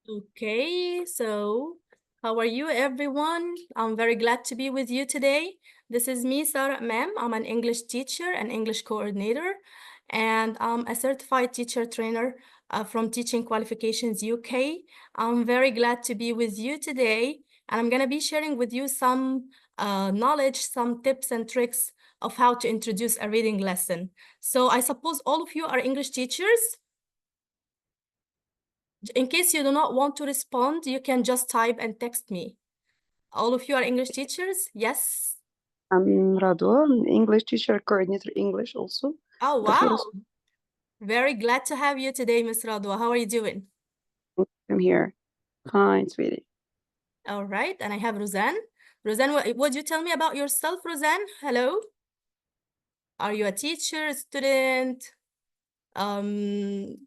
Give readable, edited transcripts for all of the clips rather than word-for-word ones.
Okay, so how are you, everyone? I'm very glad to be with you today. This is me, Sarah Ma'am. I'm an English teacher and English coordinator, and I'm a certified teacher trainer from Teaching Qualifications UK. I'm very glad to be with you today, and I'm going to be sharing with you some knowledge, some tips and tricks of how to introduce a reading lesson. So I suppose all of you are English teachers. In case you do not want to respond, you can just type and text me. All of you are English teachers? Yes? I'm Radwa, an English teacher, coordinator English also. Oh, The floor is wow. Very glad to have you today, Miss Radwa. How are you doing? I'm here. Fine, sweetie. All right. And I have Roseanne. Roseanne, what would you tell me about yourself, Roseanne? Hello? Are you a teacher, student? Um,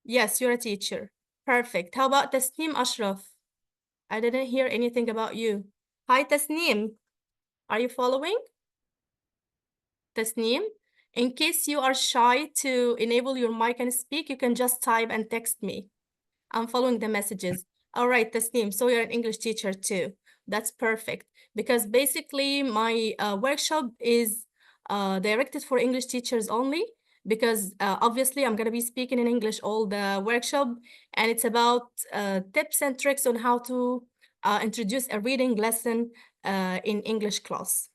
yes, you're a teacher. Perfect. How about Tasneem Ashraf? I didn't hear anything about you. Hi, Tasneem. Are you following? Tasneem, in case you are shy to enable your mic and speak, you can just type and text me. I'm following the messages. All right, Tasneem, so you're an English teacher too. That's perfect because basically my workshop is directed for English teachers only because obviously I'm going to be speaking in English all the workshop, and it's about tips and tricks on how to introduce a reading lesson in English class.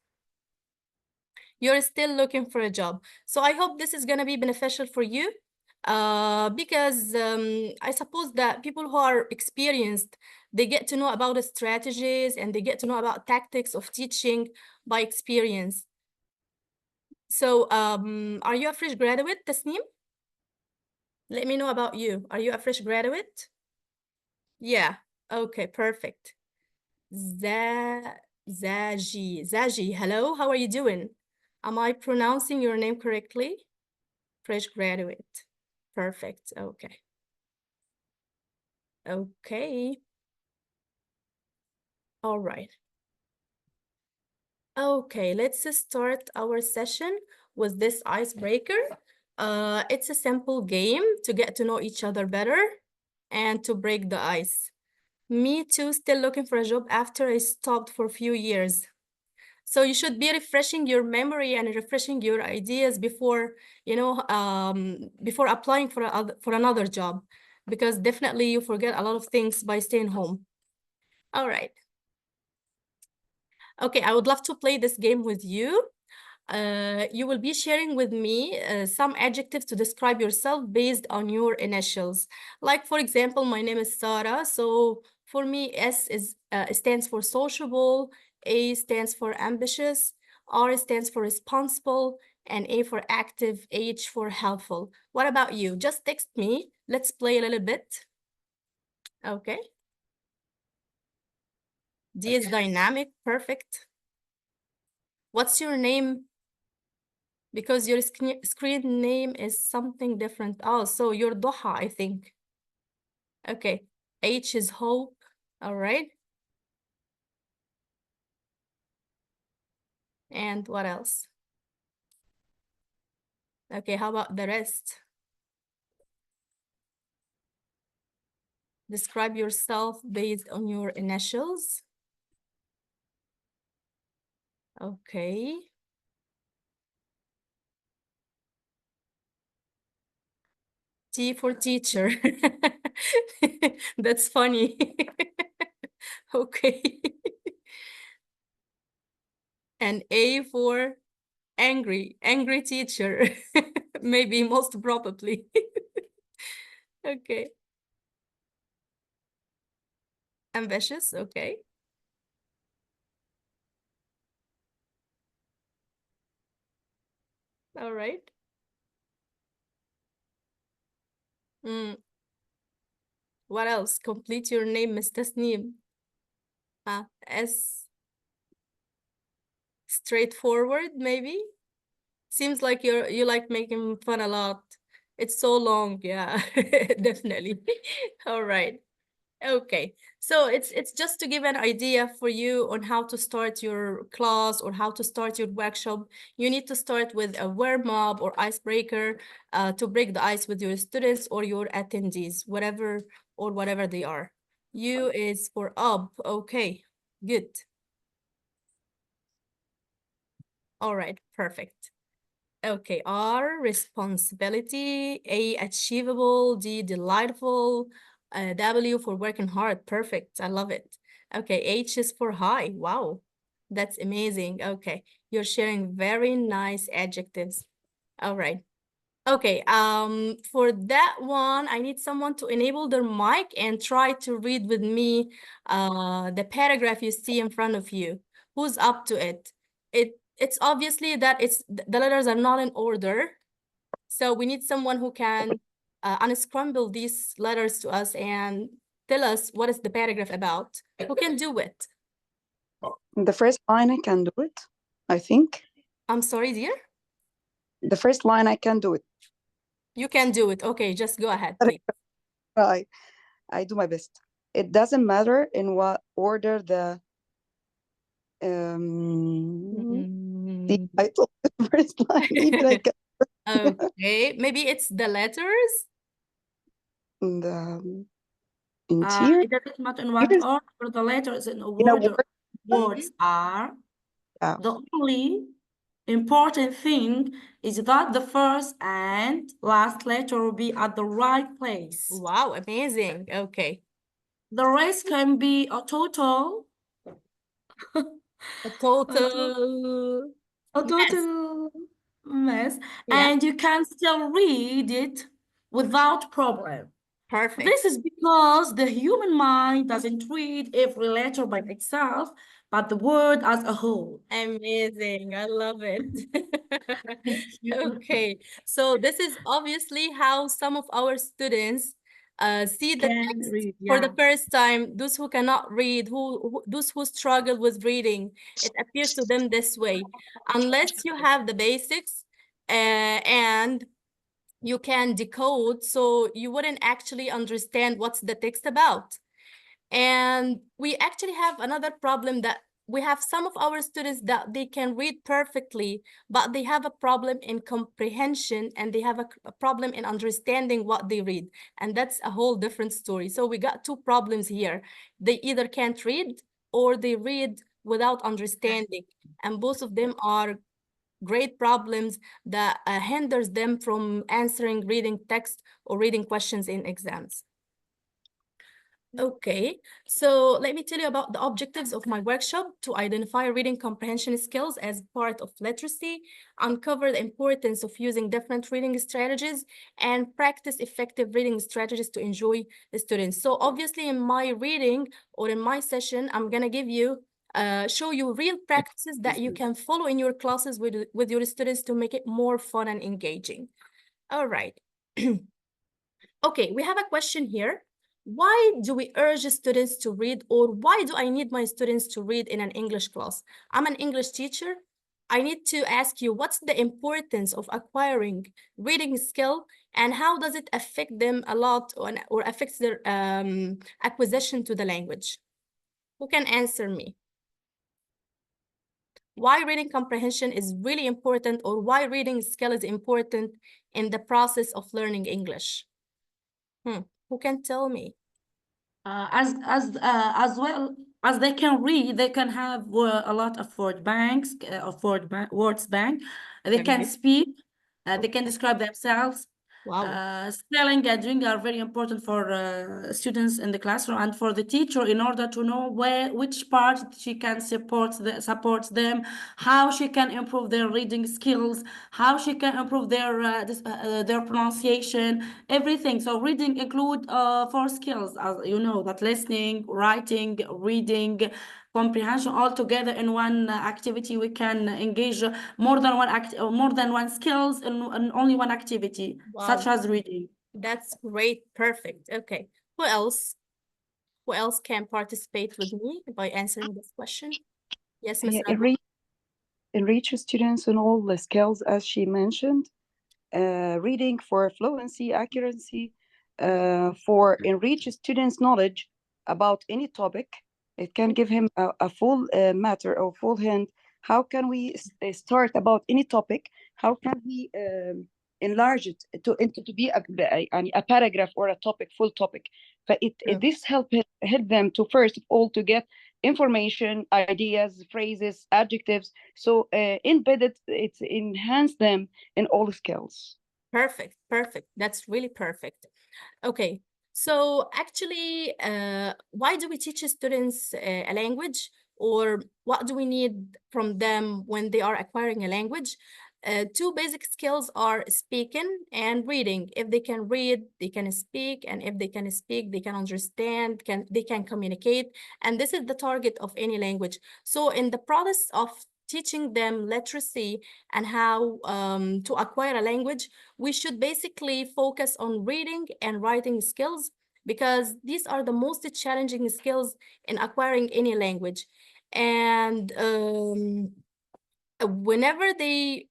You're still looking for a job. So I hope this is going to be beneficial for you because I suppose that people who are experienced, they get to know about the strategies and they get to know about tactics of teaching by experience. So are you a fresh graduate, Tasneem? Let me know about you. Are you a fresh graduate? Yeah. Okay, perfect. Zaji, hello, how are you doing? Am I pronouncing your name correctly? Fresh graduate. Perfect. Okay. Okay. All right. Okay, let's start our session with this icebreaker. It's a simple game to get to know each other better and to break the ice. Me too, still looking for a job after I stopped for a few years. So you should be refreshing your memory and refreshing your ideas before, before applying for another job, because definitely you forget a lot of things by staying home. All right. Okay, I would love to play this game with you. You will be sharing with me some adjectives to describe yourself based on your initials. Like, for example, my name is Sarah. So for me, S is stands for sociable, A stands for ambitious, R stands for responsible, and A for active, H for helpful. What about you? Just text me. Let's play a little bit. Okay. D is dynamic. Perfect. What's your name? Because your screen name is something different. Oh, so you're Doha, I think. Okay. H is hope. All right. And what else? Okay, how about the rest? Describe yourself based on your initials. Okay. T for teacher. That's funny. Okay. And A for angry teacher. Maybe most probably. Okay. Ambitious, okay. All right. Mm. What else? Complete your name, Miss Tasneem. S, straightforward, maybe? Seems like you like making fun a lot. It's so long, yeah, definitely. All right. Okay, so it's just to give an idea for you on how to start your class or how to start your workshop. You need to start with a warm-up or icebreaker to break the ice with your students or your attendees, whatever or whatever they are. U is for up. Okay, good. All right, perfect. Okay, R, responsibility. A, achievable. D, delightful. W for working hard. Perfect. I love it. Okay, H is for high. Wow, that's amazing. Okay, you're sharing very nice adjectives. All right. Okay, for that one, I need someone to enable their mic and try to read with me the paragraph you see in front of you. Who's up to it? It's obviously that the letters are not in order. So we need someone who can unscramble these letters to us and tell us what is the paragraph about. Who can do it? The first line I can do it, I think. I'm sorry, dear. The first line I can do it. You can do it. Okay, just go ahead, please. I do my best. It doesn't matter in what order the Mm. title the first line, even I can Okay, maybe it's the letters. the interior. It doesn't matter in what Here's order the letters in a in a word or word. words are. Yeah. The only important thing is that the first and last letter will be at the right place. Wow, amazing. Okay. The rest can be a total A total a mess. total mess, Yeah, and you can still read it without problem. perfect. This is because the human mind doesn't read every letter by itself, but the word as a whole. Amazing. I love it. Thank you. Okay, so this is obviously how some of our students see the Can text read, for the yeah. first time. Those who cannot read, those who struggle with reading, it appears to them this way. Unless you have the basics and you can decode, so you wouldn't actually understand what's the text about. And we actually have another problem that we have some of our students that they can read perfectly, but they have a problem in comprehension and they have a problem in understanding what they read. And that's a whole different story. So we got two problems here. They either can't read or they read without understanding. And both of them are great problems that hinders them from answering reading text or reading questions in exams. Okay, so let me tell you about the objectives of my workshop: to identify reading comprehension skills as part of literacy, uncover the importance of using different reading strategies, and practice effective reading strategies to enjoy the students. So obviously in my reading or in my session, I'm gonna give you show you real practices that you can follow in your classes with your students to make it more fun and engaging. All right. Okay, we have a question here. Why do we urge students to read, or why do I need my students to read in an English class? I'm an English teacher. I need to ask you, what's the importance of acquiring reading skill, and how does it affect them a lot or affects their acquisition to the language? Who can answer me? Why reading comprehension is really important, or why reading skill is important in the process of learning English? Who can tell me? As well as they can read, they can have a lot of words bank. They can Okay. speak, they can describe themselves. Wow. Spelling and reading are very important for students in the classroom and for the teacher in order to know which part she can support them, how she can improve their reading skills, how she can improve their pronunciation, everything. So reading include 4 skills, as you know, that listening, writing, reading, comprehension, all together in one activity. We can engage more than one skills in only one activity, such Wow. as reading. That's great. Perfect. Okay. Who else? Who else can participate with me by answering this question? Yes, Miss Yeah, Radu. enrich students in all the skills as she mentioned. Reading for fluency, accuracy, for enrich students' knowledge about any topic. It can give him a full matter or full hint. How can we start about any topic? How can we enlarge it to be a paragraph or a topic, full topic. This help them to, first of all, to get information, ideas, phrases, adjectives. So embedded, it enhance them in all skills. Perfect, perfect. That's really perfect. Okay, so actually, why do we teach students a language, or what do we need from them when they are acquiring a language? Two basic skills are speaking and reading. If they can read, they can speak, and if they can speak, they can understand, they can communicate, and this is the target of any language. So in the process of teaching them literacy and how to acquire a language, we should basically focus on reading and writing skills, because these are the most challenging skills in acquiring any language. And whenever they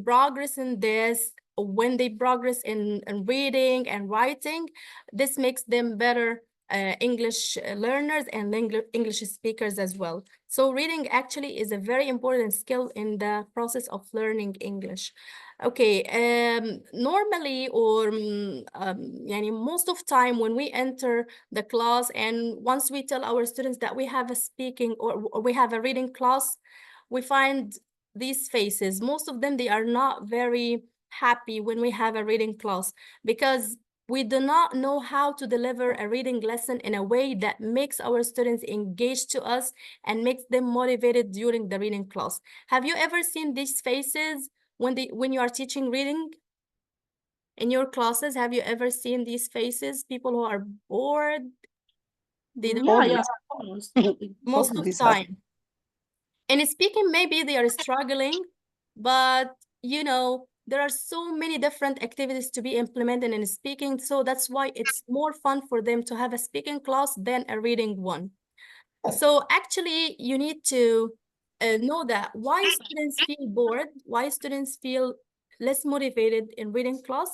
progress in this, when they progress in reading and writing, this makes them better English learners and English speakers as well. So reading actually is a very important skill in the process of learning English. Okay, normally, or most of time when we enter the class, and once we tell our students that we have a speaking or we have a reading class, we find these faces. Most of them, they are not very happy when we have a reading class, because we do not know how to deliver a reading lesson in a way that makes our students engage to us and makes them motivated during the reading class. Have you ever seen these faces when you are teaching reading in your classes? Have you ever seen these faces, people who are bored? They don't Yeah, Always. most of Always. time. And speaking, maybe they are struggling, but there are so many different activities to be implemented in speaking, so that's why it's more fun for them to have a speaking class than a reading one. So actually, you need to know that why students feel bored, why students feel less motivated in reading class.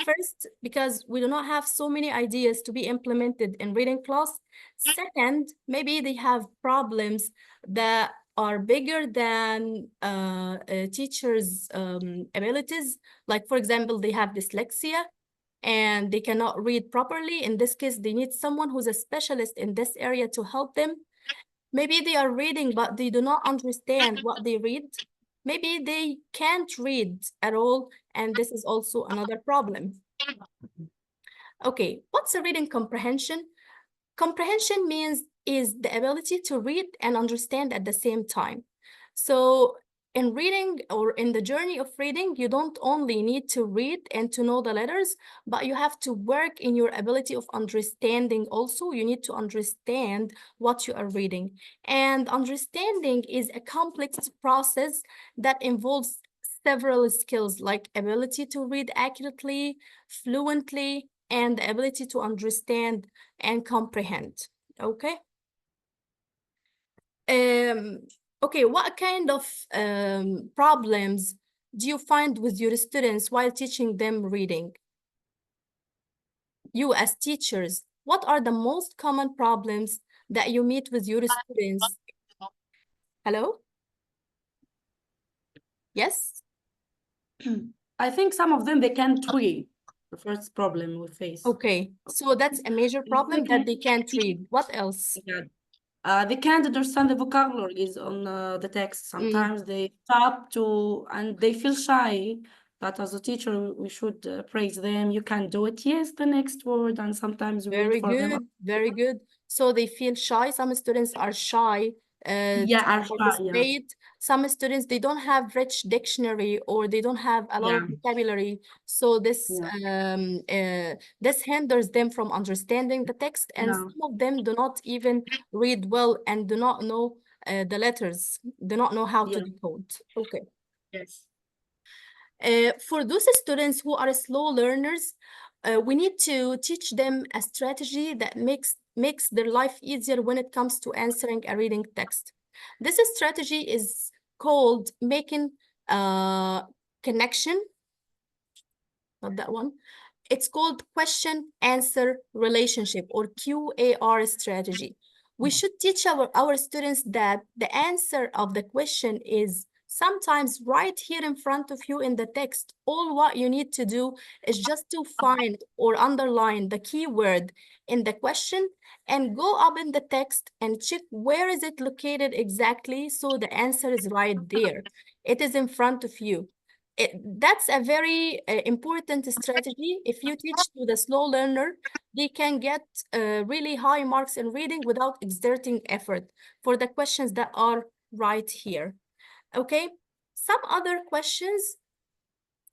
First, because we do not have so many ideas to be implemented in reading class. Second, maybe they have problems that are bigger than a teacher's abilities. Like, for example, they have dyslexia and they cannot read properly. In this case, they need someone who's a specialist in this area to help them. Maybe they are reading, but they do not understand what they read. Maybe they can't read at all, and this is also another problem. Okay, what's a reading comprehension? Comprehension is the ability to read and understand at the same time. So in reading, or in the journey of reading, you don't only need to read and to know the letters, but you have to work in your ability of understanding also. You need to understand what you are reading. And understanding is a complex process that involves several skills, like ability to read accurately, fluently, and the ability to understand and comprehend. Okay. Okay, what kind of problems do you find with your students while teaching them reading? You as teachers, what are the most common problems that you meet with your students? Hello? Yes? I think some of them, they can't read. The first problem we face. Okay, so that's a major problem, that they can't read. What else? Yeah. They can't understand the vocabularies on the text. Sometimes they stop and they feel shy. But as a teacher, we should praise them. You can do it. Yes, the next word. And sometimes we wait Very for them. good, very good. So they feel shy. Some students are shy to Yeah, participate. Some students, they don't have rich dictionary, or they don't have a lot of vocabulary. So this hinders them from understanding the text. And some of them do not even read well and do not know the letters, do not know how to decode. Okay. Yes. For those students who are slow learners, we need to teach them a strategy that makes their life easier when it comes to answering a reading text. This strategy is called making connection, not that one. It's called question answer relationship, or QAR strategy. We should teach our students that the answer of the question is sometimes right here in front of you in the text, all what you need to do is just to find or underline the keyword in the question and go up in the text and check where is it located exactly, so the answer is right there. It is in front of you. That's a very important strategy. If you teach to the slow learner, they can get really high marks in reading without exerting effort for the questions that are right here. Okay, some other questions,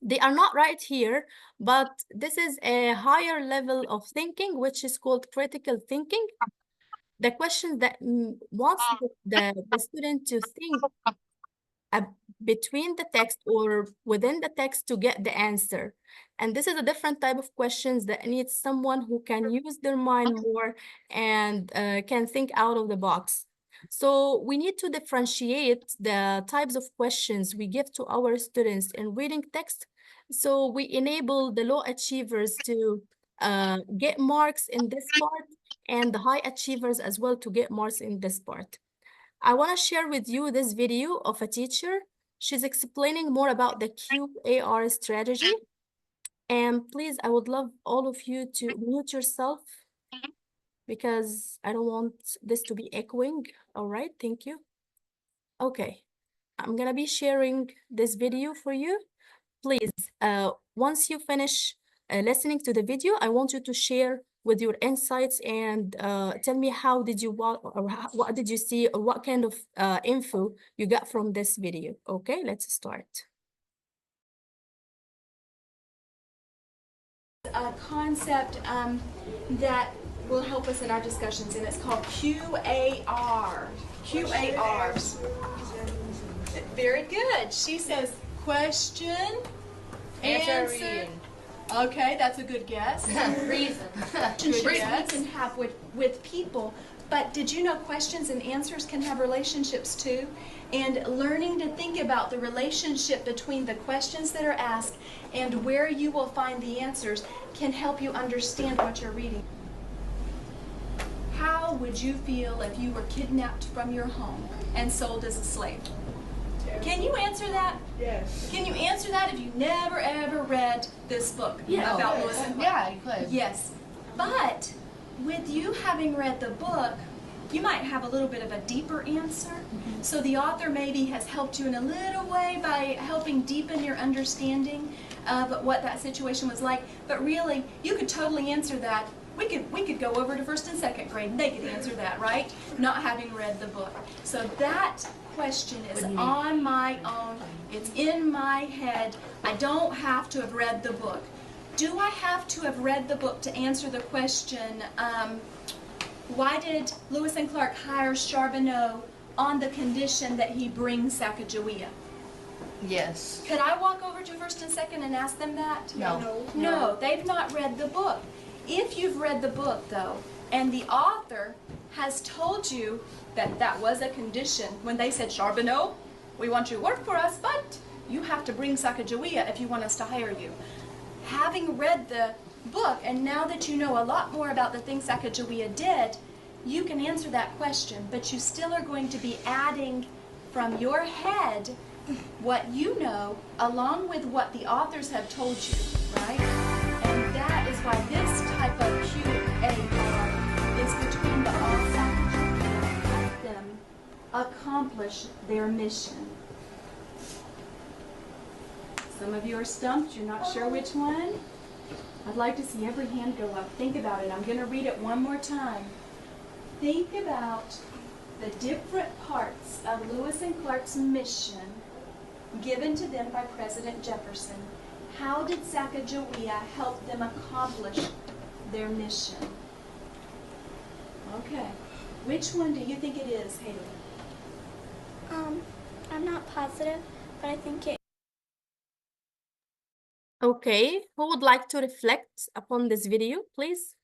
they are not right here, but this is a higher level of thinking, which is called critical thinking. The questions that wants the student to think uh, between the text or within the text to get the answer. And this is a different type of questions that needs someone who can use their mind more and can think out of the box. So we need to differentiate the types of questions we give to our students in reading text. So we enable the low achievers to get marks in this part and the high achievers as well to get marks in this part. I want to share with you this video of a teacher. She's explaining more about the QAR strategy. And please, I would love all of you to mute yourself because I don't want this to be echoing. All right, thank you. Okay, I'm gonna be sharing this video for you. Please, once you finish listening to the video, I want you to share with your insights and tell me how did you what did you see or what kind of info you got from this video. Okay, let's start. A concept that will help us in our discussions, and it's called QAR. QARs. Very good. She says question, answer. Okay, that's a good guess. Reason. Relationships we can have with people, but did you know questions and answers can have relationships too? And learning to think about the relationship between the questions that are asked and where you will find the answers can help you understand what you're reading. How would you feel if you were kidnapped from your home and sold as a slave? Can you answer that? Yes. Can you answer that if you never ever read this book about Lewis and Clark? Yeah, you could. Yes. But with you having read the book, you might have a little bit of a deeper answer. So the author maybe has helped you in a little way by helping deepen your understanding of what that situation was like. But really, you could totally answer that. We could go over to first and second grade and they could answer that, right? Not having read the book. So that question is on my own. It's in my head. I don't have to have read the book. Do I have to have read the book to answer the question, why did Lewis and Clark hire Charbonneau on the condition that he brings Sacagawea? Yes. Could I walk over to first and second and ask them that? No. No, they've not read the book. If you've read the book, though, and the author has told you that that was a condition when they said, Charbonneau, we want you to work for us, but you have to bring Sacagawea if you want us to hire you. Having read the book, and now that you know a lot more about the things Sacagawea did, you can answer that question, but you still are going to be adding from your head what you know along with what the authors have told you, right? And that is why this type of QAR is between the author and help them accomplish their mission. Some of you are stumped, you're not sure which one. I'd like to see every hand go up. Think about it. I'm going to read it one more time. Think about the different parts of Lewis and Clark's mission given to them by President Jefferson. How did Sacagawea help them accomplish their mission? Okay. Which one do you think it is, Haley? I'm not positive, but I think it. Okay, who would like to reflect upon this video, please?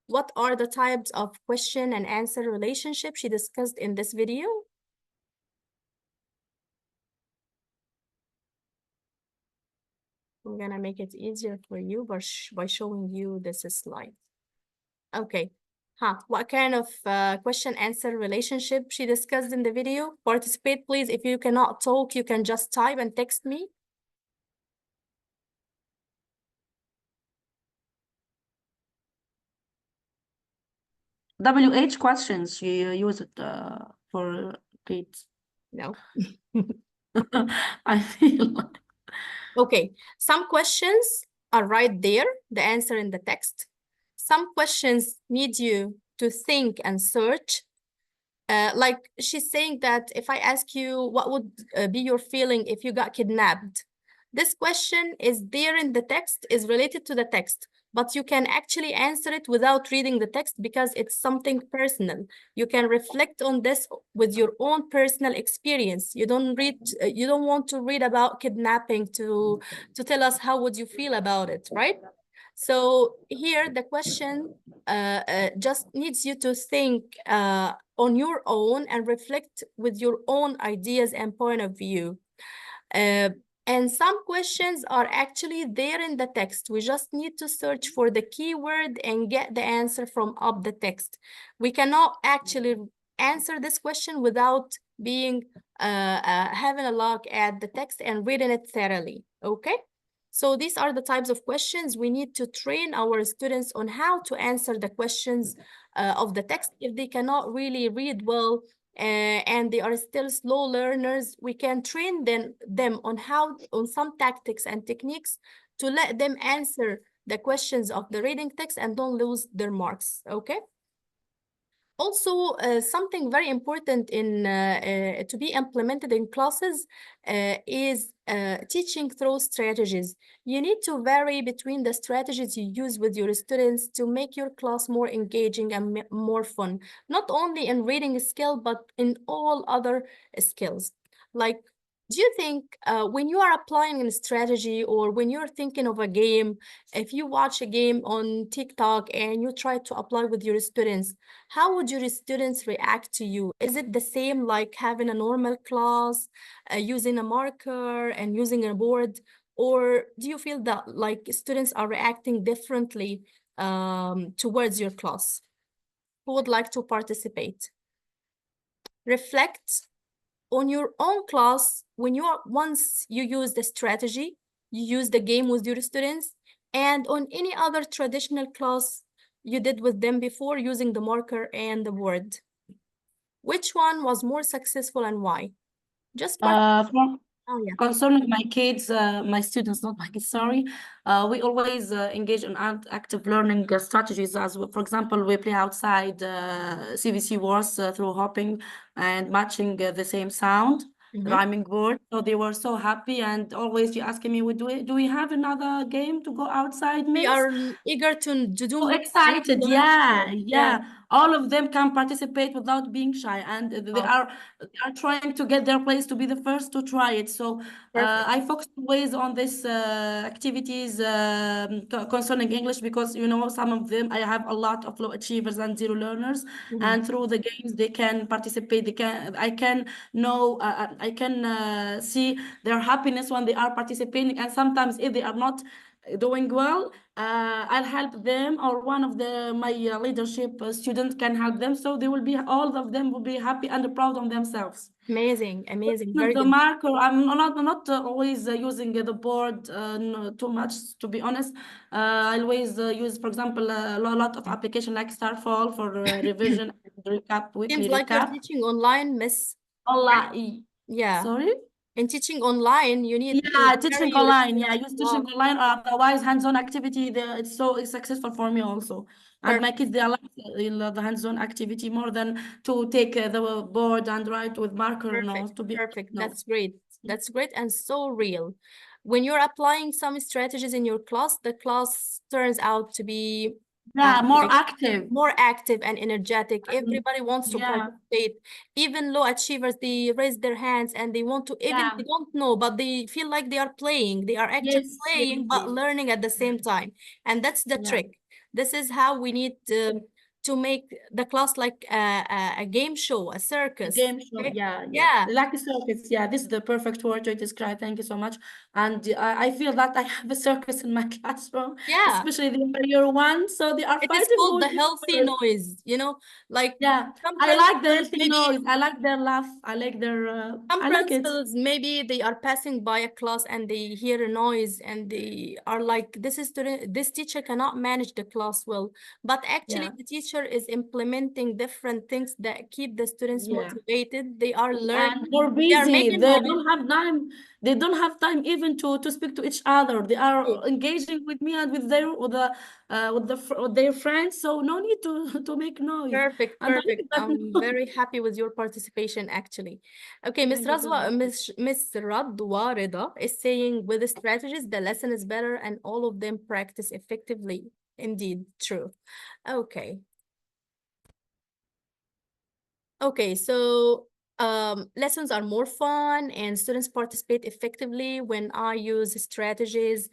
What are the types of question and answer relationship she discussed in this video? I'm gonna make it easier for you by showing you this slide. Okay, What kind of question-answer relationship she discussed in the video? Participate, please. If you cannot talk, you can just type and text me. WH questions, you use it for kids. No. I feel like. Okay, some questions are right there, the answer in the text. Some questions need you to think and search. Like she's saying that if I ask you what would be your feeling if you got kidnapped, this question is there in the text, is related to the text, but you can actually answer it without reading the text because it's something personal. You can reflect on this with your own personal experience. You don't want to read about kidnapping to tell us how would you feel about it, right? So here the question just needs you to think on your own and reflect with your own ideas and point of view. And some questions are actually there in the text. We just need to search for the keyword and get the answer from up the text. We cannot actually answer this question without being having a look at the text and reading it thoroughly, okay? So these are the types of questions we need to train our students on how to answer the questions of the text. If they cannot really read well and they are still slow learners, we can train them on some tactics and techniques to let them answer the questions of the reading text and don't lose their marks, okay? Also, something very important to be implemented in classes is teaching through strategies. You need to vary between the strategies you use with your students to make your class more engaging and more fun, not only in reading skill, but in all other skills. Like, do you think when you are applying a strategy or when you're thinking of a game, if you watch a game on TikTok and you try to apply with your students, how would your students react to you? Is it the same like having a normal class, using a marker and using a board? Or do you feel that like students are reacting differently towards your class? Who would like to participate? Reflect on your own class when once you use the strategy, you use the game with your students, and on any other traditional class you did with them before using the marker and the board. Which one was more successful and why? Just oh yeah. Concerning my kids, my students, not my kids, sorry, we always engage in active learning strategies. For example, we play outside CVC words through hopping and matching the same sound, rhyming word. So they were so happy, and always you asking me, do we have another game to go outside, We miss? are eager to do So more. excited, yeah. All of them can participate without being shy, and they are trying to get their place to be the first to try it. So I focus always on this activities concerning English, because you know some of them, I have a lot of low achievers and zero learners, and through the games they can participate. I can know I can see their happiness when they are participating, and sometimes if they are not doing well, I'll help them, or one of my leadership students can help them, so they will be, all of them will be happy and proud of themselves. Amazing, very The good. marker, I'm not always using the board too much, to be honest. I always use, for example, a lot of application like Starfall for revision and recap, weekly Seems like you're recap. teaching online, Miss. Yeah. Sorry? In teaching online, you need to teaching carry your online. Yeah, I students use teaching along. online, or otherwise hands-on activity. It's so successful for me also. And my kids, they like the hands-on activity more than to take the board and write with marker. No, to be Perfect. no. That's great. That's great and so real. When you're applying some strategies in your class, the class turns out to be more like active. more active and energetic. Everybody wants to participate. Even low achievers, they raise their hands and they want to, even they don't know, but they feel like they are playing. They are actually playing, but learning at the same time. And that's the trick. This is how we need to to make the class like a game show, a circus. Game show, okay? yeah. Yeah. Like a circus, yeah. This is the perfect word to describe. Thank you so much. And I feel that I have a circus in my classroom, Yeah. especially the year one. So they are It is fighting called the with each healthy other. noise, you know, like Yeah, some I like the principals healthy noise. I like their laugh. I like their. some I like it. principals maybe they are passing by a class and they hear a noise and they are like, this teacher cannot manage the class well. But actually Yeah. the teacher is implementing different things that keep the students Yeah. motivated. They are And learning. they're They are busy. making They homework. don't have time. They don't have time even to speak to each other. They True. are engaging with me and with their friends. So no need to make noise. Perfect, And I perfect. think that I'm very happy with your participation, actually. Okay, Miss Thank you so Razwa, much. Miss Radwa Rida is saying with the strategies, the lesson is better and all of them practice effectively. Indeed, true. Okay. Okay, so lessons are more fun and students participate effectively when I use strategies.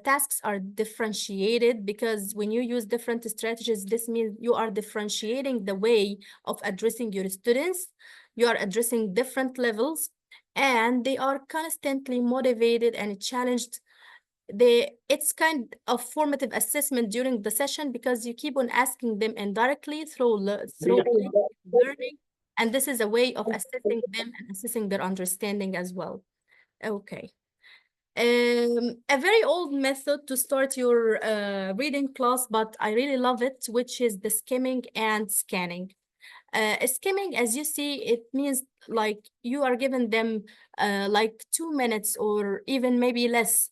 Tasks are differentiated because when you use different strategies, this means you are differentiating the way of addressing your students. You are addressing different levels and they are constantly motivated and challenged. It's kind of formative assessment during the session because you keep on asking them indirectly through learning, and this is a way of assessing them and assessing their understanding as well. Okay. A very old method to start your reading class, but I really love it, which is the skimming and scanning. Skimming, as you see, it means like you are giving them like 2 minutes or even maybe less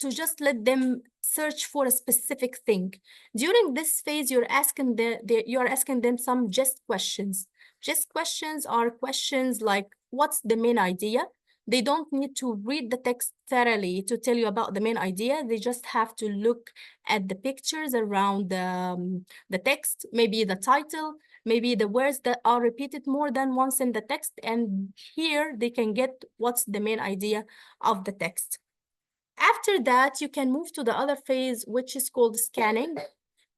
to just let them search for a specific thing. During this phase, you're asking them some just questions. Just questions are questions like, what's the main idea? They don't need to read the text thoroughly to tell you about the main idea. They just have to look at the pictures around the text, maybe the title, maybe the words that are repeated more than once in the text. And here they can get what's the main idea of the text. After that, you can move to the other phase, which is called scanning.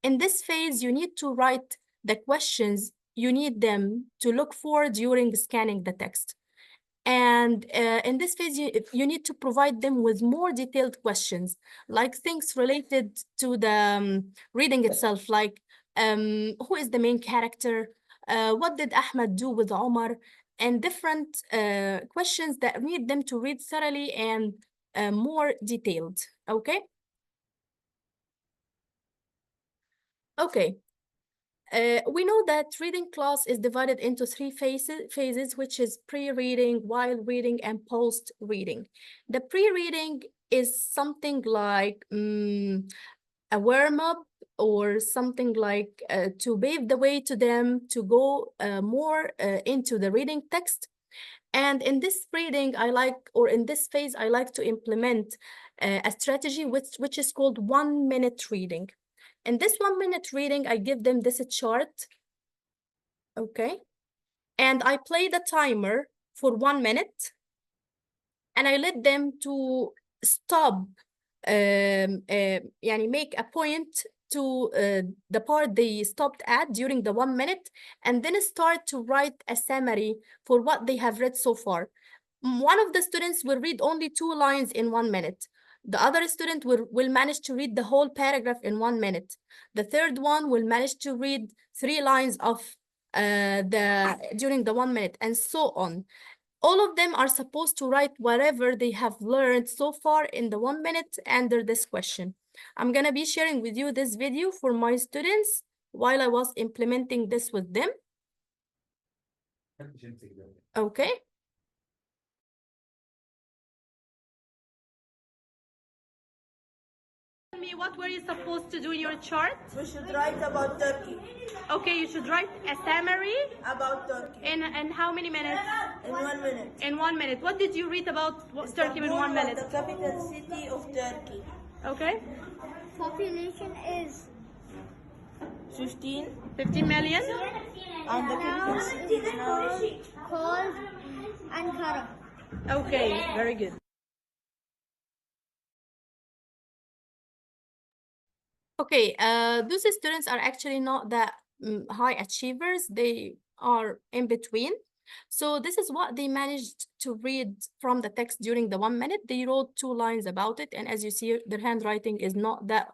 In this phase, you need to write the questions you need them to look for during scanning the text. And in this phase, you need to provide them with more detailed questions, like things related to the reading itself, like who is the main character? What did Ahmed do with Omar? And different questions that need them to read thoroughly and more detailed, okay? Okay. We know that reading class is divided into three phases, which is pre-reading, while reading, and post-reading. The pre-reading is something like a warm-up or something like to pave the way to them to go more into the reading text. And in this reading, in this phase, I like to implement a strategy which is called 1-minute reading. In this 1-minute reading, I give them this chart, okay? And I play the timer for 1 minute, and I let them to stop, make a point to the part they stopped at during the 1 minute, and then start to write a summary for what they have read so far. One of the students will read only 2 lines in 1 minute. The other student will manage to read the whole paragraph in 1 minute. The third one will manage to read 3 lines of during the 1 minute, and so on. All of them are supposed to write whatever they have learned so far in the 1 minute under this question. I'm gonna be sharing with you this video for my students while I was implementing this with them. Okay. Me, what were you supposed to do in your chart? We should write about Turkey. Okay, you should write a summary About Turkey. in how many minutes? In 1 minute. In 1 minute. What did you read about Turkey in 1 minute? The capital city of Turkey. Okay. Population is 15. 15 million. And the capital city is now called Ankara. Okay, very good. Okay, those students are actually not that high achievers, they are in between. So this is what they managed to read from the text during the 1 minute. They wrote 2 lines about it, and as you see, their handwriting is not that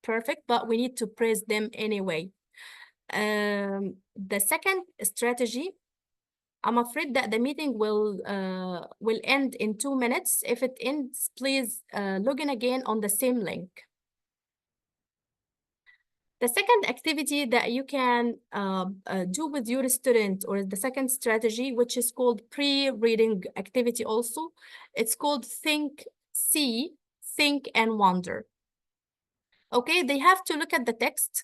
perfect, but we need to praise them anyway. The second strategy, I'm afraid that the meeting will end in 2 minutes. If it ends, please log in again on the same link. The second activity that you can do with your student, or the second strategy, which is called pre-reading activity also, it's called think, see, think, and wonder. Okay, they have to look at the text,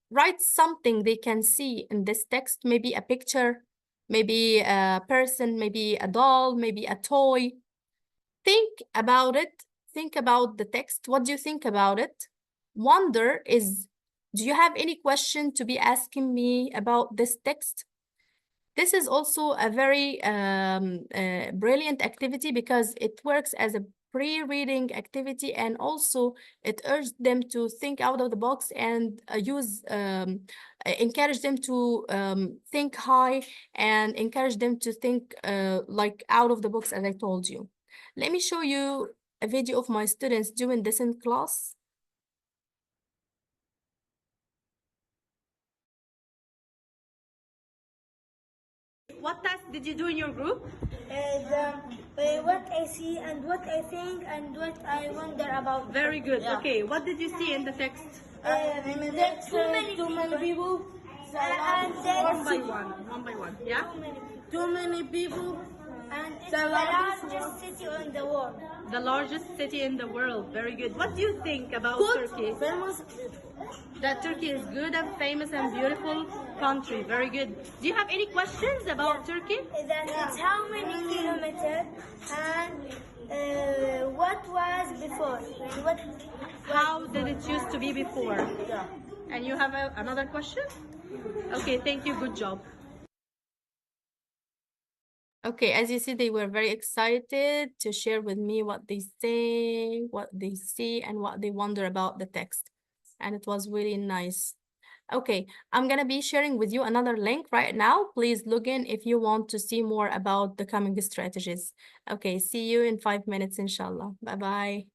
write something they can see in this text, maybe a picture, maybe a person, maybe a doll, maybe a toy. Think about it. Think about the text. What do you think about it? Wonder is, do you have any question to be asking me about this text? This is also a very brilliant activity because it works as a pre-reading activity, and also it urged them to think out of the box and encourage them to think high, and encourage them to think like out of the box, as I told you. Let me show you a video of my students doing this in class. What task did you do in your group? What I see and what I think and what I wonder about. Very good. Yeah. Okay, what did you see in the text? There's too many people. And One by one. Yeah? too many people. And it's the largest city in the world. The largest city in the world. Very good. What do you think about Turkey? Famous. That Turkey is good and famous and beautiful country. Very good. Do you have any questions about Turkey? That it's how many kilometers and what was before. And what How did it used to be before? Yeah. And you have another question? Okay, thank you. Good job. Okay, as you see, they were very excited to share with me what they say, what they see, and what they wonder about the text. And it was really nice. Okay, I'm gonna be sharing with you another link right now. Please log in if you want to see more about the coming strategies. Okay, see you in 5 minutes, inshallah. Bye-bye.